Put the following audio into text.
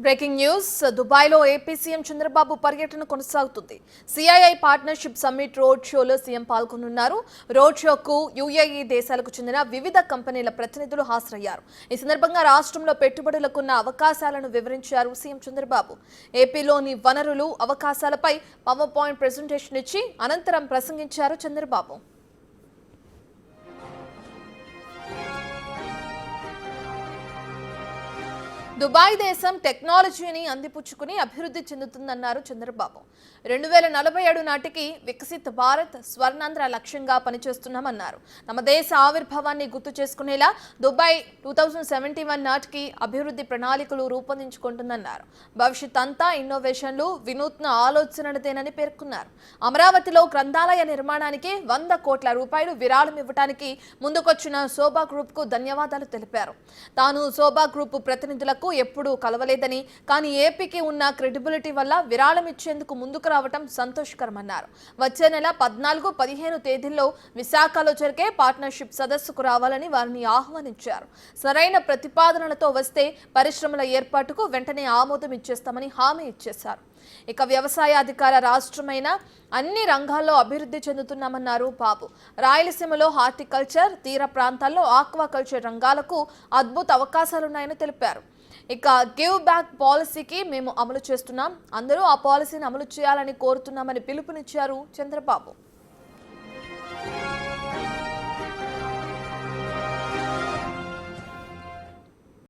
Breaking news దుబాయ్లో AP CM Chandrababu పర్యటన కొనసాగుతుంది. సిఐఐ పార్ట్నర్షిప్ సమ్మిట్ రోడ్ షోలో సీఎం పాల్గొనున్నారు. రోడ్ షోకు యుఏఈ దేశాలకు చెందిన వివిధ కంపెనీల ప్రతినిధులు హాజరయ్యారు. ఈ సందర్భంగా రాష్ట్రంలో పెట్టుబడులకున్న అవకాశాలను వివరించారు సీఎం చంద్రబాబు. ఏపీలోని వనరులు, అవకాశాలపై పవర్ పాయింట్ ప్రెజెంటేషన్ ఇచ్చి అనంతరం ప్రసంగించారు చంద్రబాబు. దుబాయ్ దేశం టెక్నాలజీని అందిపుచ్చుకుని అభివృద్ధి చెందుతుందన్నారు చంద్రబాబు. 2047 నాటికి వికసిత్ భారత్ స్వర్ణాంధ్ర లక్ష్యంగా పనిచేస్తున్నామన్నారు. తమ దేశ ఆవిర్భావాన్ని గుర్తు చేసుకునేలా దుబాయ్ 2071 నాటికి అభివృద్ధి ప్రణాళికలు రూపొందించుకుంటుందన్నారు. భవిష్యత్ అంతా ఇన్నోవేషన్లు, వినూత్న ఆలోచనలదేనని పేర్కొన్నారు. అమరావతిలో గ్రంథాలయ నిర్మాణానికి 100 కోట్ల రూపాయలు విరాళం ఇవ్వడానికి ముందుకొచ్చిన శోభా గ్రూప్ కు ధన్యవాదాలు తెలిపారు. తాను శోభా గ్రూప్ ప్రతినిధులకు ఎప్పుడూ కలవలేదని, కానీ ఏపీకి ఉన్న క్రెడిబిలిటీ వల్ల విరాళం ఇచ్చేందుకు ముందుకు రావటం సంతోషకరమన్నారు. వచ్చే నెల 14, 15 తేదీల్లో విశాఖలో జరిగే పార్ట్నర్షిప్ సదస్సుకు రావాలని వారిని ఆహ్వానించారు. సరైన ప్రతిపాదనలతో వస్తే పరిశ్రమల ఏర్పాటుకు వెంటనే ఆమోదం ఇచ్చేస్తామని హామీ ఇచ్చేశారు. ఇక వ్యవసాయ అధికార రాష్ట్రమైన అన్ని రంగాల్లో అభివృద్ధి చెందుతున్నామన్నారు బాబు. రాయలసీమలో హార్టికల్చర్, తీర ప్రాంతాల్లో ఆక్వాకల్చర్ రంగాలకు అద్భుత అవకాశాలున్నాయని తెలిపారు. ఇక గివ్ బ్యాక్ పాలసీకి మేము అమలు చేస్తున్నాం, అందరూ ఆ పాలసీని అమలు చేయాలని కోరుతున్నామని పిలుపునిచ్చారు చంద్రబాబు.